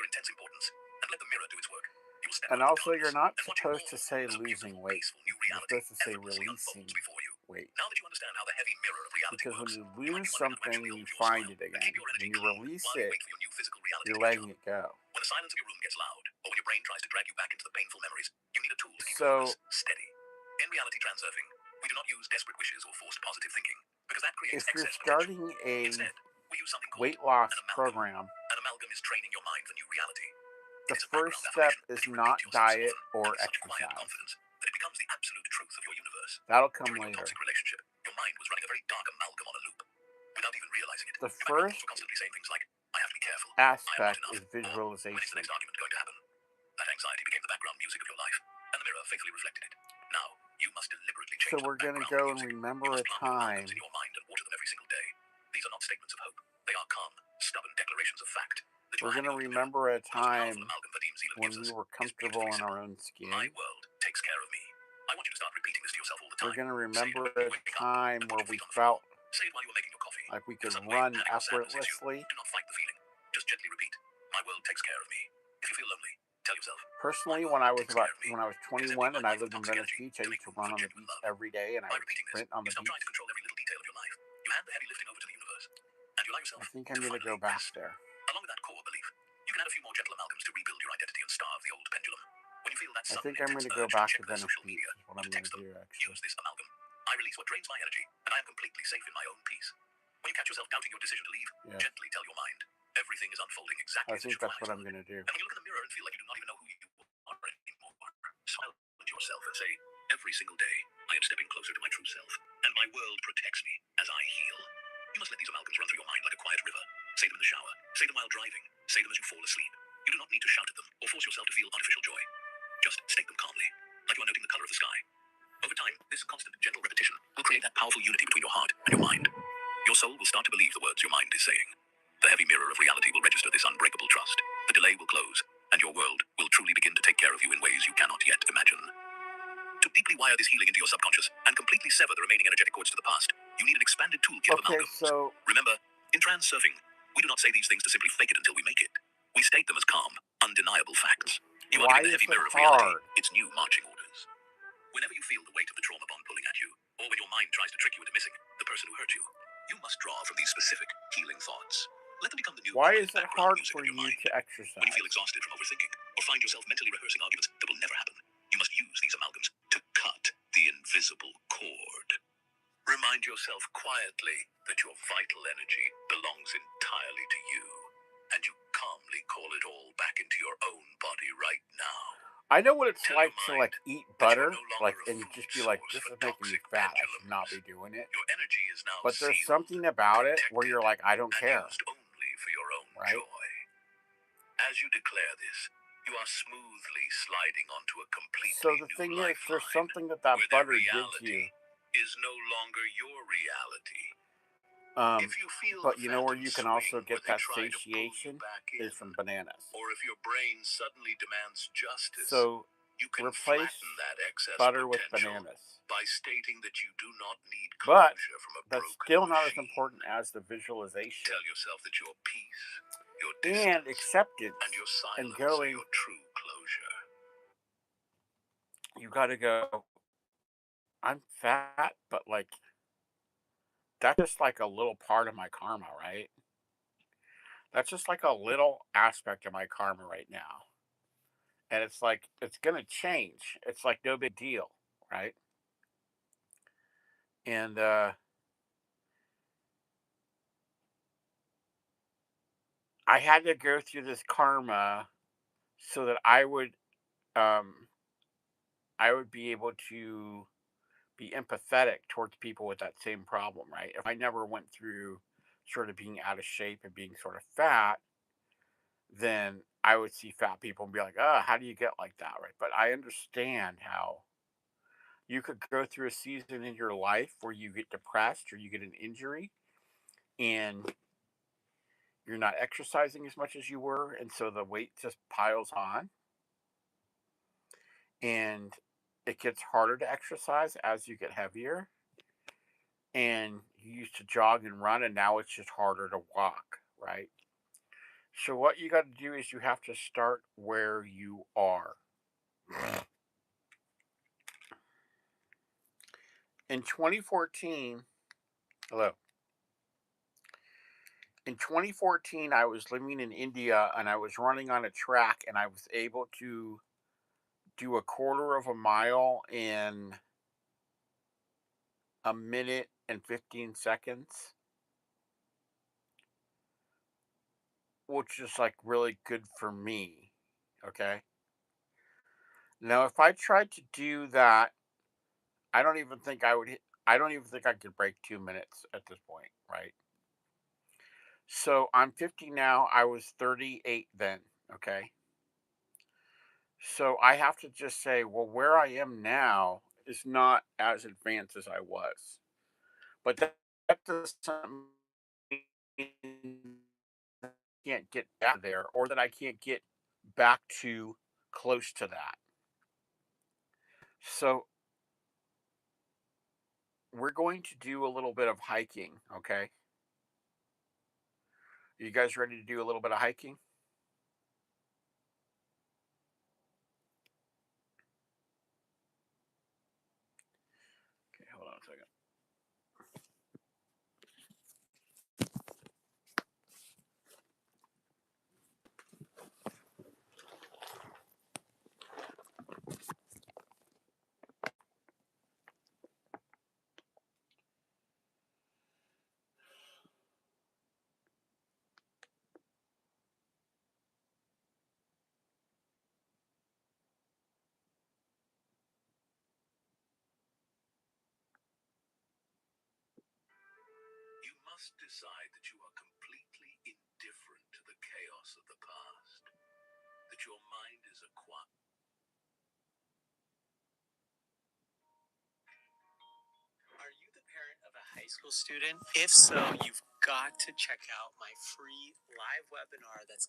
intense importance and let the mirror do its work. You will step And out of the also, you're darkness not and watching supposed to all say as a losing beautiful, weight. peaceful new You're reality supposed to say effortlessly unfolds releasing before you. weight. Now that you understand how the heavy mirror of reality Because when works, you you might be lose wondering how to something, actually you hold your find smile it and keep again. your energy When you clean release while you it, wait for your new physical reality you're to catch letting up. it go. When the silence of your room gets loud, or when your brain tries to drag you back into the painful memories, you need a tool to keep your So, focus steady. In reality transurfing, we do not use desperate wishes or forced positive thinking, because that creates if you're excess potential. starting a Instead, we use something called weight loss an amalgam. program, An amalgam is training your mind for new reality. the It is a first background step affirmation that is you repeat not to yourself so diet often and or with such quiet exercise. confidence that it becomes the absolute truth of your universe. That'll come During your later. toxic relationship, your mind was running a very dark amalgam on a loop. Without even realizing it, The your my thoughts first were constantly saying things like, I have to be careful, I am not aspect enough, is or when is the visualization. next argument going to happen? That anxiety became the background music of your life, and the mirror faithfully reflected it. Now, you must deliberately So change the we're going to background go and music. You remember a must plant new amalgams in time. your mind and water them every single day. These are not statements of hope. They are calm, stubborn declarations of fact that you We're are going handing to over to the mirror. remember a The most powerful time amalgam Vadim Zeeland when gives we us were is beautifully comfortable in our simple. own My skin. world takes care of me. I want you to start repeating this to yourself all the We're time. going to Say it remember when you a wake up time and put where your we feet on the floor. felt Say it while you're making your coffee. like we If a could sudden wave run of panic or sadness hits you, effortlessly. do not fight the feeling. Just gently repeat, my world takes care of me. If you feel lonely, tell yourself, my Personally, world takes care of me. when I was It is emptying 21 my and I mind of lived in toxic Venice energy Beach, I to used make to room run for on the genuine beach love. every day, and I By would repeating this, sprint on you the stop trying to beach. control every little detail of your life. You hand the heavy lifting over to the universe, and you allow yourself I think to I'm going to go finally back rest. there. Along with that core belief, you can add a few more gentle amalgams to rebuild your identity and starve the old pendulum. When you feel that I sudden, think I'm intense going to go urge to back to check their Venice social Beach media is what or I'm to going to text them, do, actually. use this amalgam. I release what drains my energy, and I am completely safe in my own peace. When you catch yourself doubting your decision to leave, Yes. gently tell your mind, everything is unfolding exactly I as it think should that's finally what I'm start. going to do. And when you look in the mirror and feel like you do not even know who you are anymore, smile at yourself and say, every single day, I am stepping closer to my true self, and my world protects me as I heal. You must let these amalgams run through your mind like a quiet river. Say them in the shower, say them while driving, say them as you fall asleep. You do not need to shout at them or force yourself to feel artificial joy. Just state them calmly, like you are noting the color of the sky. Over time, this constant, gentle repetition will create that powerful unity between your heart and your mind. Your soul will start to believe the words your mind is saying. The heavy mirror of reality will register this unbreakable trust. The delay will close, and your world will truly begin to take care of you in ways you cannot yet imagine. To deeply wire this healing into your subconscious and completely sever the remaining energetic cords to the past, you need an expanded toolkit of Okay, amalgams. so Remember, in trans-surfing, we do not say these things to simply fake it until we make it. We state them as calm, undeniable facts. You are why giving the is heavy it mirror of reality hard? its new marching orders. Whenever you feel the weight of the trauma bond pulling at you, or when your mind tries to trick you into missing the person who hurt you, you must draw from these specific healing thoughts. Let them become the new Why quiet is it background hard music for of your you mind. to When you feel exercise? exhausted from overthinking, or find yourself mentally rehearsing arguments that will never happen, you must use these amalgams to cut the invisible cord. Remind yourself quietly that your vital energy belongs entirely to you, and you calmly call it all back into your own body right now. I know what it's Tell your like to mind eat that you are butter, no longer a and food just be like, source "This for is making me toxic fat. I should not be pendulums. doing it." Your energy is now But there's sealed, something about it where protected, you're like, "I don't and care," used only for your own right? joy. As you declare this, you are smoothly sliding onto a completely So the new thing is, there's lifeline, something that where their butter gives reality you. is no longer your reality. If you feel But the you know where phantom you can swing also where get they that try to pull you satiation back is in, from bananas. or if your brain suddenly demands justice, So you can replace flatten that excess butter with potential bananas. by stating that you do not need But closure from a that's broken still not as machine. important as the visualization Tell yourself that your peace, your and distance, acceptance and your and silence are going. your true closure. You got to go. I'm fat, but like that's just like a little part of my karma, right? That's just like a little aspect of my karma right now. And it's like it's gonna change. It's like no big deal, right? And I had to go through this karma so that um I would be able to be empathetic towards people with that same problem, right? If I never went through sort of being out of shape and being sort of fat, then I would see fat people and be like, "Oh, how do you get like that?" Right? But I understand how you could go through a season in your life where you get depressed or you get an injury and you're not exercising as much as you were, and so the weight just piles on, and it gets harder to exercise as you get heavier. And you used to jog and run, and now it's just harder to walk, right? So what you got to do is you have to start where you are. In 2014, hello. In 2014, I was living in India and I was running on a track and I was able to do a quarter of a mile in a minute and 15 seconds, which is like really good for me. Okay. Now, if I tried to do that, I don't even think I would hit, I don't even think I could break 2 minutes at this point. Right. So I'm 50 now. I was 38 then. Okay. So I have to just say, well, where I am now is not as advanced as I was. But that doesn't mean I can't get back there or that I can't get back to close to that. So we're going to do a little bit of hiking, okay? You guys ready to do a little bit of hiking? Okay, hold on a second. You must decide that you are completely indifferent to the chaos of the past, that your mind is a quiet. Are you the parent of a high school student? If so, you've got to check out my free live webinar that's